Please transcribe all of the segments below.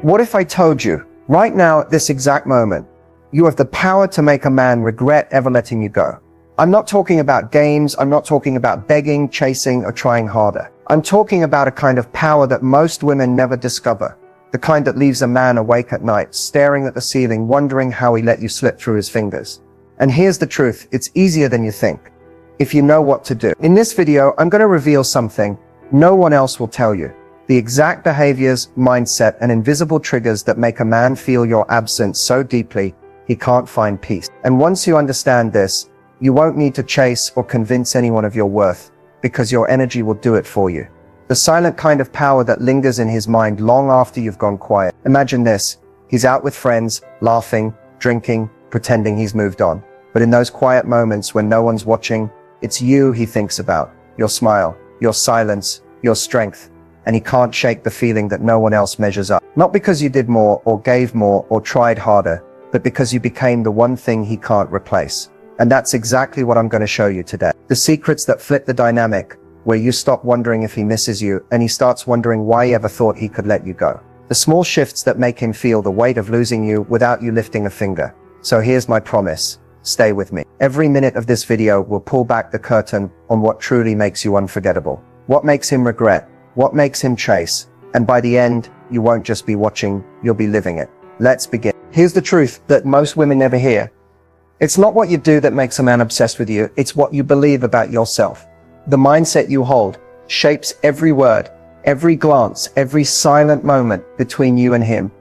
What if I told you, right now at this exact moment, you have the power to make a man regret ever letting you go? I'm not talking about games, I'm not talking about begging, chasing, or trying harder. I'm talking about a kind of power that most women never discover. The kind that leaves a man awake at night, staring at the ceiling, wondering how he let you slip through his fingers. And here's the truth, it's easier than you think, if you know what to do. In this video, I'm going to reveal something no one else will tell you. The exact behaviors, mindset, and invisible triggers that make a man feel your absence so deeply, he can't find peace. And once you understand this, you won't need to chase or convince anyone of your worth, because your energy will do it for you. The silent kind of power that lingers in his mind long after you've gone quiet. Imagine this. He's out with friends, laughing, drinking, pretending he's moved on. But in those quiet moments when no one's watching, it's you he thinks about. Your smile, your silence, your strength. And he can't shake the feeling that no one else measures up. Not because you did more or gave more or tried harder, but because you became the one thing he can't replace. And that's exactly what I'm going to show you today. The secrets that flip the dynamic, where you stop wondering if he misses you and he starts wondering why he ever thought he could let you go. The small shifts that make him feel the weight of losing you without you lifting a finger. So here's my promise. Stay with me. Every minute of this video will pull back the curtain on what truly makes you unforgettable. What makes him regret? What makes him chase? And by the end, you won't just be watching, you'll be living it. Let's begin. Here's the truth that most women never hear. It's not what you do that makes a man obsessed with you, it's what you believe about yourself. The mindset you hold shapes every word, every glance, every silent moment between you and him.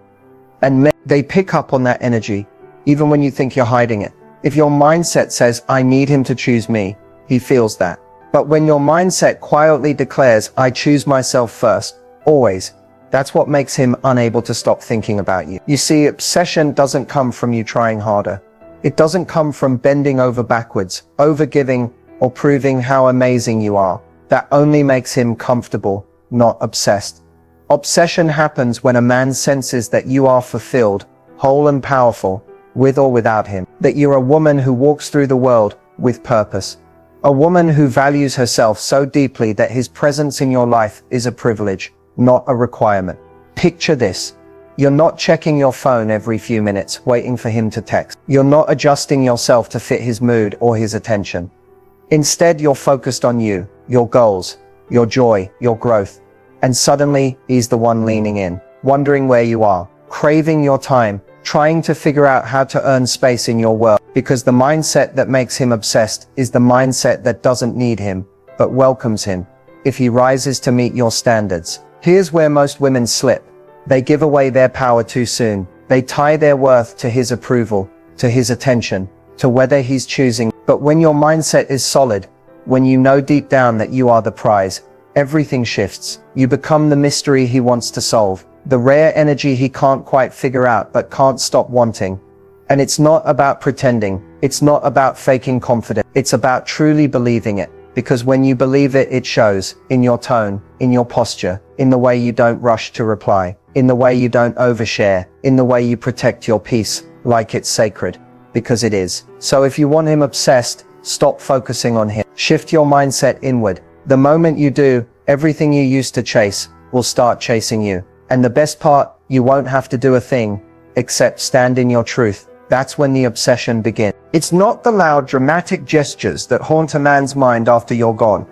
And they pick up on that energy, even when you think you're hiding it. If your mindset says, I need him to choose me, he feels that. But when your mindset quietly declares, I choose myself first, always, that's what makes him unable to stop thinking about you. You see, obsession doesn't come from you trying harder. It doesn't come from bending over backwards, overgiving, or proving how amazing you are. That only makes him comfortable, not obsessed. Obsession happens when a man senses that you are fulfilled, whole and powerful, with or without him. That you're a woman who walks through the world with purpose. A woman who values herself so deeply that his presence in your life is a privilege, not a requirement. Picture this. You're not checking your phone every few minutes, waiting for him to text. You're not adjusting yourself to fit his mood or his attention. Instead, you're focused on you, your goals, your joy, your growth. And suddenly, he's the one leaning in, wondering where you are, craving your time, trying to figure out how to earn space in your world. Because the mindset that makes him obsessed is the mindset that doesn't need him, but welcomes him, if he rises to meet your standards. Here's where most women slip. They give away their power too soon. They tie their worth to his approval, to his attention, to whether he's choosing. But when your mindset is solid, when you know deep down that you are the prize, everything shifts. You become the mystery he wants to solve, the rare energy he can't quite figure out but can't stop wanting. And it's not about pretending. It's not about faking confidence. It's about truly believing it. Because when you believe it, it shows in your tone, in your posture, in the way you don't rush to reply, in the way you don't overshare, in the way you protect your peace like it's sacred. Because it is. So if you want him obsessed, stop focusing on him. Shift your mindset inward. The moment you do, everything you used to chase will start chasing you. And the best part, you won't have to do a thing except stand in your truth. That's when the obsession begins. It's not the loud, dramatic gestures that haunt a man's mind after you're gone.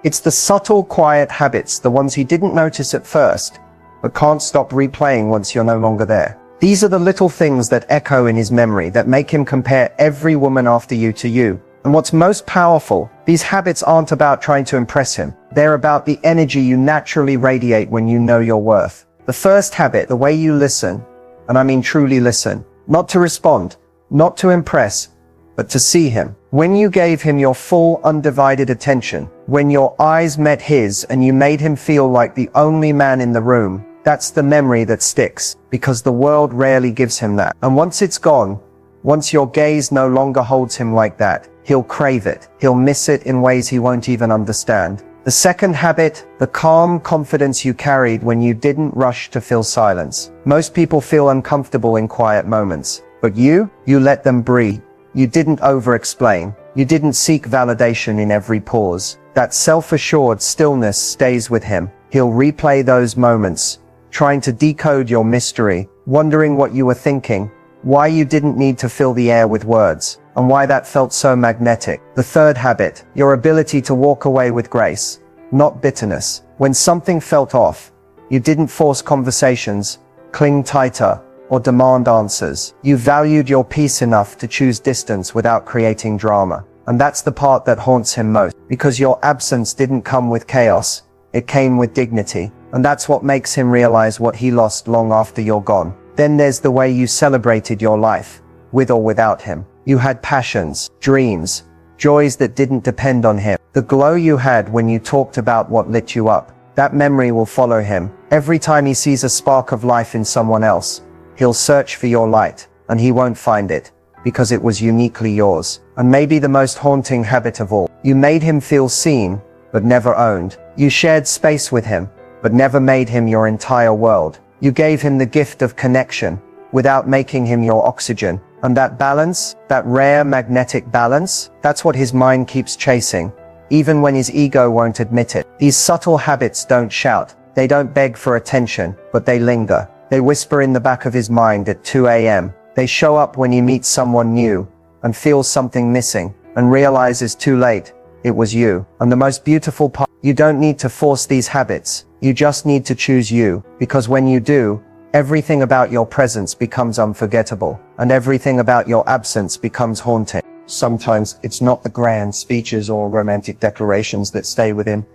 It's the subtle, quiet habits, the ones he didn't notice at first, but can't stop replaying once you're no longer there. These are the little things that echo in his memory that make him compare every woman after you to you. And what's most powerful, these habits aren't about trying to impress him. They're about the energy you naturally radiate when you know your worth. The first habit, the way you listen, and I mean truly listen, not to respond, not to impress, but to see him. When you gave him your full, undivided attention, when your eyes met his and you made him feel like the only man in the room, that's the memory that sticks, because the world rarely gives him that. And once it's gone, once your gaze no longer holds him like that, he'll crave it. He'll miss it in ways he won't even understand. The second habit, the calm confidence you carried when you didn't rush to fill silence. Most people feel uncomfortable in quiet moments, but you let them breathe. You didn't over-explain. You didn't seek validation in every pause. That self-assured stillness stays with him. He'll replay those moments, trying to decode your mystery, wondering what you were thinking, why you didn't need to fill the air with words, and why that felt so magnetic. The third habit, your ability to walk away with grace, not bitterness. When something felt off, you didn't force conversations, cling tighter, or demand answers. You valued your peace enough to choose distance without creating drama. And that's the part that haunts him most, because your absence didn't come with chaos, it came with dignity. And that's what makes him realize what he lost long after you're gone. Then there's the way you celebrated your life, with or without him. You had passions, dreams, joys that didn't depend on him. The glow you had when you talked about what lit you up, that memory will follow him. Every time he sees a spark of life in someone else, he'll search for your light, and he won't find it, because it was uniquely yours. And maybe the most haunting habit of all, you made him feel seen, but never owned. You shared space with him, but never made him your entire world. You gave him the gift of connection, without making him your oxygen. And that balance, that rare magnetic balance, that's what his mind keeps chasing, even when his ego won't admit it. These subtle habits don't shout, they don't beg for attention, but they linger. They whisper in the back of his mind at 2 a.m. They show up when he meets someone new, and feels something missing, and realizes too late, it was you. And the most beautiful part, you don't need to force these habits, you just need to choose you, because when you do, everything about your presence becomes unforgettable, and everything about your absence becomes haunting. Sometimes it's not the grand speeches or romantic declarations that stay with him.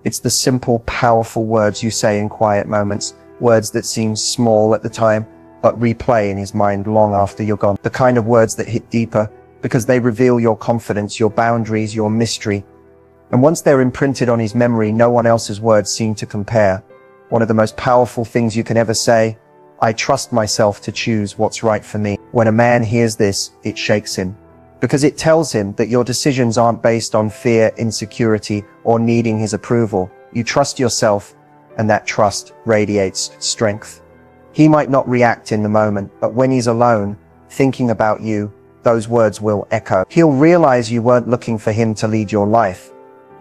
It's the simple, powerful words you say in quiet moments, words that seem small at the time, but replay in his mind long after you're gone. The kind of words that hit deeper, because they reveal your confidence, your boundaries, your mystery. And once they're imprinted on his memory, no one else's words seem to compare. One of the most powerful things you can ever say, I trust myself to choose what's right for me. When a man hears this, it shakes him, because it tells him that your decisions aren't based on fear, insecurity, or needing his approval. You trust yourself, and that trust radiates strength. He might not react in the moment, but when he's alone, thinking about you, those words will echo. He'll realize you weren't looking for him to lead your life.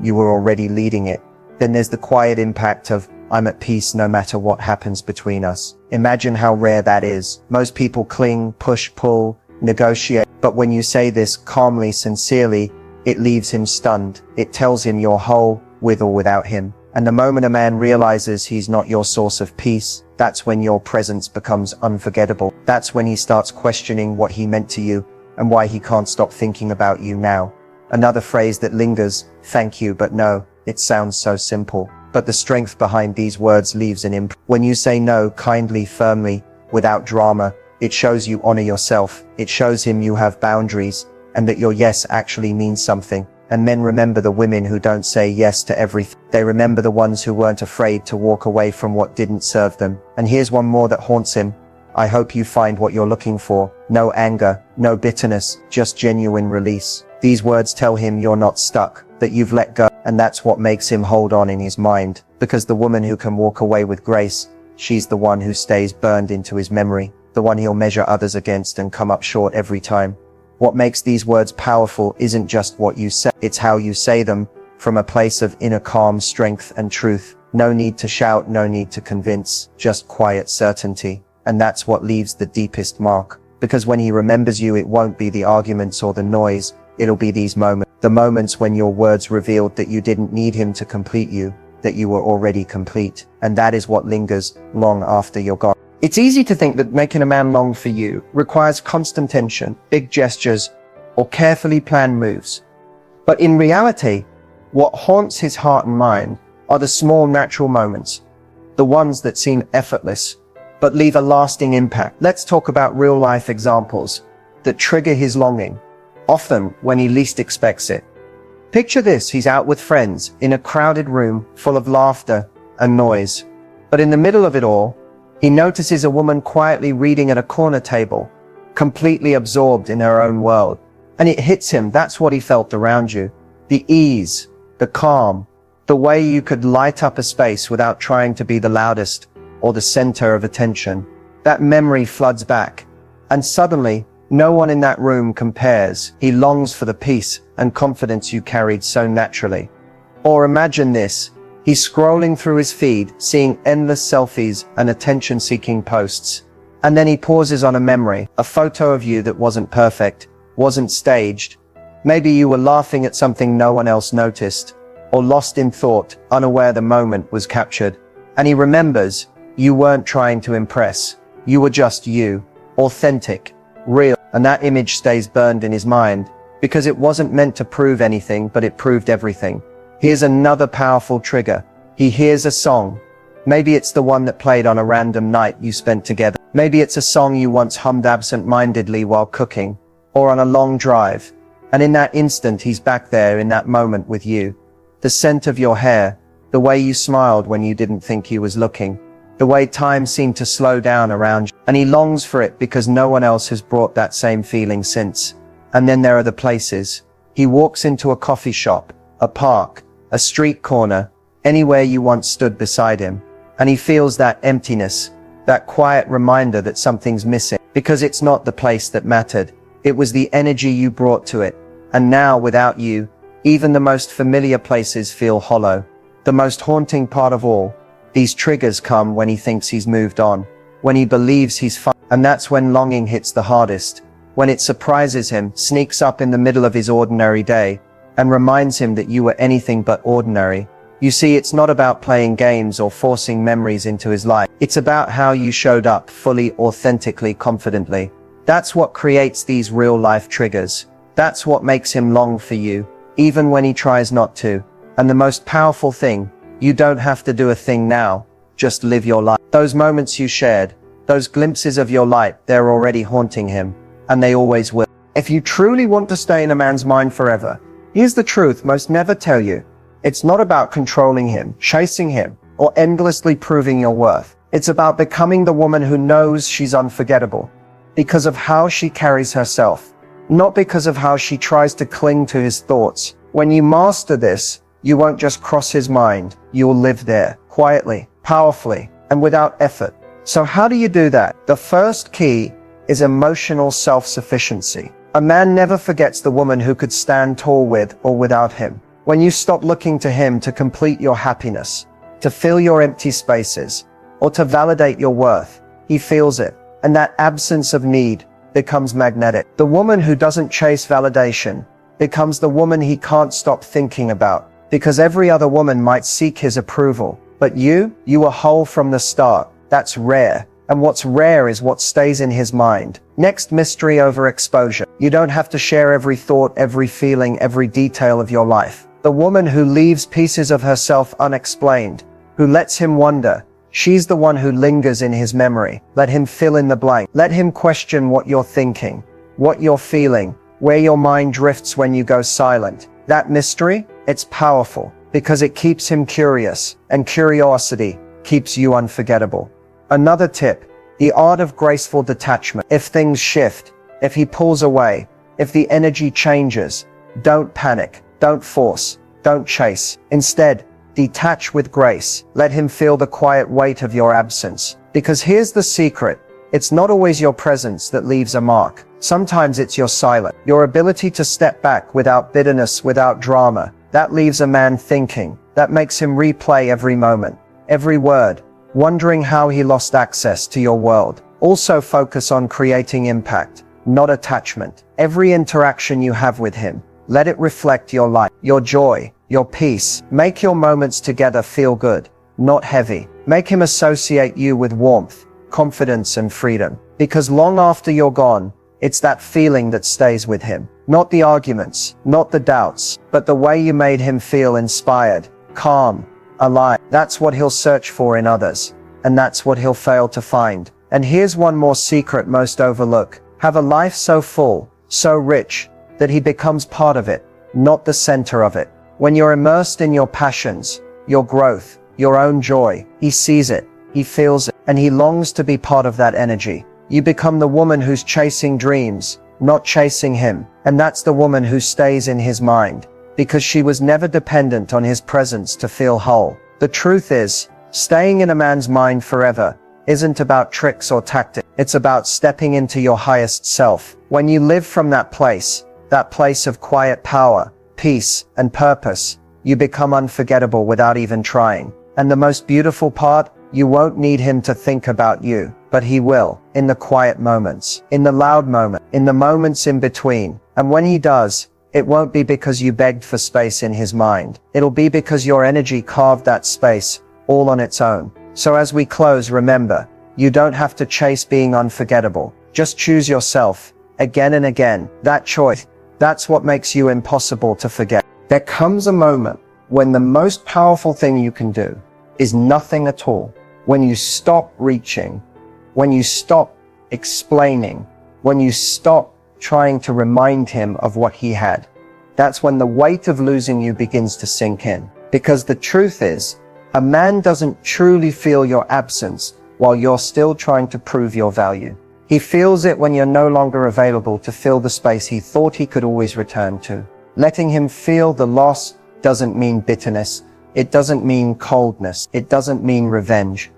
You were already leading it. Then there's the quiet impact of, I'm at peace no matter what happens between us. Imagine how rare that is. Most people cling, push, pull, negotiate. But when you say this calmly, sincerely, it leaves him stunned. It tells him you're whole, with or without him. And the moment a man realizes he's not your source of peace, that's when your presence becomes unforgettable. That's when he starts questioning what he meant to you and why he can't stop thinking about you now. Another phrase that lingers, thank you, but no. It sounds so simple, but the strength behind these words leaves an imprint. When you say no kindly, firmly, without drama, it shows you honor yourself. It shows him you have boundaries and that your yes actually means something. And men remember the women who don't say yes to everything. They remember the ones who weren't afraid to walk away from what didn't serve them. And here's one more that haunts him. I hope you find what you're looking for. No anger, no bitterness, just genuine release. These words tell him you're not stuck, that you've let go. And that's what makes him hold on in his mind. Because the woman who can walk away with grace, she's the one who stays burned into his memory. The one he'll measure others against and come up short every time. What makes these words powerful isn't just what you say, it's how you say them, from a place of inner calm, strength, and truth. No need to shout, no need to convince, just quiet certainty. And that's what leaves the deepest mark. Because when he remembers you, it won't be the arguments or the noise, it'll be these moments. The moments when your words revealed that you didn't need him to complete you, that you were already complete. And that is what lingers long after you're gone. It's easy to think that making a man long for you requires constant tension, big gestures, or carefully planned moves. But in reality, what haunts his heart and mind are the small natural moments, the ones that seem effortless, but leave a lasting impact. Let's talk about real-life examples that trigger his longing, often when he least expects it. Picture this, he's out with friends in a crowded room full of laughter and noise. But in the middle of it all, he notices a woman quietly reading at a corner table, completely absorbed in her own world. And it hits him, that's what he felt around you. The ease, the calm, the way you could light up a space without trying to be the loudest or the center of attention. That memory floods back. And suddenly, no one in that room compares. He longs for the peace and confidence you carried so naturally. Or imagine this. He's scrolling through his feed, seeing endless selfies and attention-seeking posts. And then he pauses on a memory, a photo of you that wasn't perfect, wasn't staged. Maybe you were laughing at something no one else noticed, or lost in thought, unaware the moment was captured. And he remembers, you weren't trying to impress. You were just you, authentic, real. And that image stays burned in his mind, because it wasn't meant to prove anything, but it proved everything. Here's another powerful trigger. He hears a song. Maybe it's the one that played on a random night you spent together. Maybe it's a song you once hummed absent-mindedly while cooking, or on a long drive. And in that instant, he's back there in that moment with you. The scent of your hair, the way you smiled when you didn't think he was looking, the way time seemed to slow down around you. And he longs for it because no one else has brought that same feeling since. And then there are the places. He walks into a coffee shop, a park, a street corner, anywhere you once stood beside him. And he feels that emptiness, that quiet reminder that something's missing. Because it's not the place that mattered. It was the energy you brought to it. And now, without you, even the most familiar places feel hollow. The most haunting part of all, these triggers come when he thinks he's moved on, when he believes he's fine. And that's when longing hits the hardest, when it surprises him, sneaks up in the middle of his ordinary day, and reminds him that you were anything but ordinary. You see, it's not about playing games or forcing memories into his life. It's about how you showed up fully, authentically, confidently. That's what creates these real-life triggers. That's what makes him long for you, even when he tries not to. And the most powerful thing, you don't have to do a thing now, just live your life. Those moments you shared, those glimpses of your light, they're already haunting him, and they always will. If you truly want to stay in a man's mind forever, here's the truth most never tell you. It's not about controlling him, chasing him, or endlessly proving your worth. It's about becoming the woman who knows she's unforgettable, because of how she carries herself, not because of how she tries to cling to his thoughts. When you master this, you won't just cross his mind, you'll live there, quietly, powerfully, and without effort. So how do you do that? The first key is emotional self-sufficiency. A man never forgets the woman who could stand tall with or without him. When you stop looking to him to complete your happiness, to fill your empty spaces, or to validate your worth, he feels it, and that absence of need becomes magnetic. The woman who doesn't chase validation becomes the woman he can't stop thinking about, because every other woman might seek his approval. But you were whole from the start. That's rare. And what's rare is what stays in his mind. Next, mystery over exposure. You don't have to share every thought, every feeling, every detail of your life. The woman who leaves pieces of herself unexplained, who lets him wonder, she's the one who lingers in his memory. Let him fill in the blank. Let him question what you're thinking, what you're feeling, where your mind drifts when you go silent. That mystery, it's powerful because it keeps him curious, and curiosity keeps you unforgettable. Another tip, the art of graceful detachment. If things shift, if he pulls away, if the energy changes, don't panic, don't force, don't chase. Instead, detach with grace. Let him feel the quiet weight of your absence. Because here's the secret, it's not always your presence that leaves a mark. Sometimes it's your silence, your ability to step back without bitterness, without drama. That leaves a man thinking. That makes him replay every moment, every word, wondering how he lost access to your world. Also focus on creating impact, not attachment. Every interaction you have with him, let it reflect your light, your joy, your peace. Make your moments together feel good, not heavy. Make him associate you with warmth, confidence, and freedom. Because long after you're gone, it's that feeling that stays with him. Not the arguments, not the doubts, but the way you made him feel inspired, calm, alive. That's what he'll search for in others, and that's what he'll fail to find. And here's one more secret most overlook. Have a life so full, so rich, that he becomes part of it, not the center of it. When you're immersed in your passions, your growth, your own joy, he sees it, he feels it, and he longs to be part of that energy. You become the woman who's chasing dreams, not chasing him. And that's the woman who stays in his mind, because she was never dependent on his presence to feel whole. The truth is, staying in a man's mind forever isn't about tricks or tactics. It's about stepping into your highest self. When you live from that place of quiet power, peace, and purpose, you become unforgettable without even trying. And the most beautiful part, you won't need him to think about you, but he will, in the quiet moments, in the loud moments, in the moments in between. And when he does, it won't be because you begged for space in his mind. It'll be because your energy carved that space all on its own. So as we close, remember, you don't have to chase being unforgettable. Just choose yourself again and again. That choice, that's what makes you impossible to forget. There comes a moment when the most powerful thing you can do is nothing at all. When you stop reaching, when you stop explaining, when you stop trying to remind him of what he had. That's when the weight of losing you begins to sink in. Because the truth is, a man doesn't truly feel your absence while you're still trying to prove your value. He feels it when you're no longer available to fill the space he thought he could always return to. Letting him feel the loss doesn't mean bitterness. It doesn't mean coldness. It doesn't mean revenge.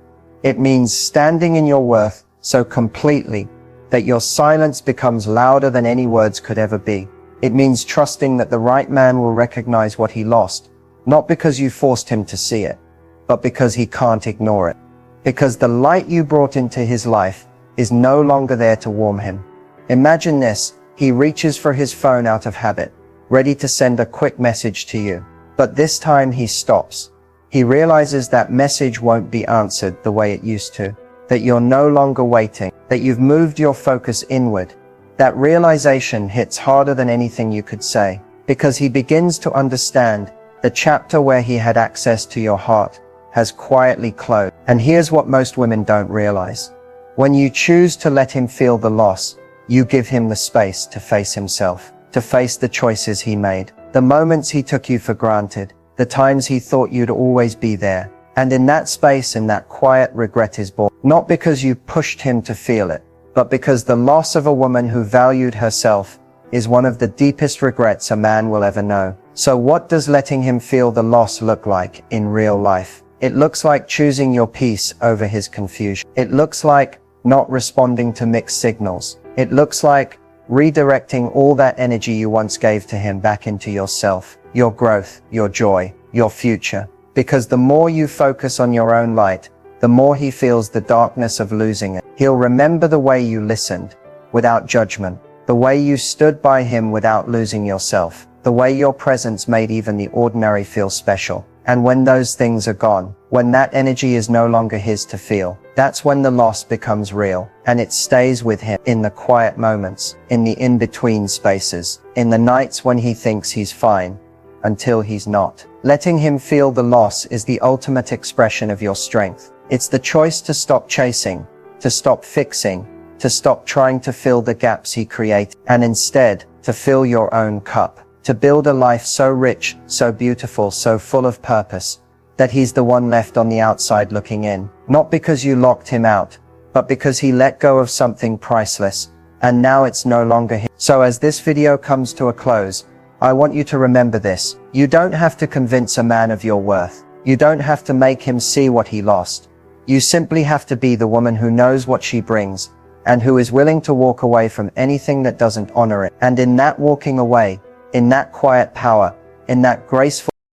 It means standing in your worth so completely that your silence becomes louder than any words could ever be. It means trusting that the right man will recognize what he lost, not because you forced him to see it, but because he can't ignore it. Because the light you brought into his life is no longer there to warm him. Imagine this, he reaches for his phone out of habit, ready to send a quick message to you. But this time he stops. He realizes that message won't be answered the way it used to, that you're no longer waiting, that you've moved your focus inward. That realization hits harder than anything you could say, because he begins to understand the chapter where he had access to your heart has quietly closed. And here's what most women don't realize. When you choose to let him feel the loss, you give him the space to face himself, to face the choices he made, the moments he took you for granted, the times he thought you'd always be there. And in that space, in that quiet, regret is born. Not because you pushed him to feel it, but because the loss of a woman who valued herself is one of the deepest regrets a man will ever know. So what does letting him feel the loss look like in real life? It looks like choosing your peace over his confusion. It looks like not responding to mixed signals. It looks like redirecting all that energy you once gave to him back into yourself, your growth, your joy, your future. Because the more you focus on your own light, the more he feels the darkness of losing it. He'll remember the way you listened without judgment, the way you stood by him without losing yourself, the way your presence made even the ordinary feel special. And when those things are gone, when that energy is no longer his to feel, that's when the loss becomes real, and it stays with him in the quiet moments, in the in-between spaces, in the nights when he thinks he's fine, until he's not. Letting him feel the loss is the ultimate expression of your strength. It's the choice to stop chasing, to stop fixing, to stop trying to fill the gaps he created, and instead, to fill your own cup. To build a life so rich, so beautiful, so full of purpose, that he's the one left on the outside looking in. Not because you locked him out, but because he let go of something priceless, and now it's no longer him. So as this video comes to a close, I want you to remember this. You don't have to convince a man of your worth. You don't have to make him see what he lost. You simply have to be the woman who knows what she brings, and who is willing to walk away from anything that doesn't honor it. And in that walking away, in that quiet power, in that graceful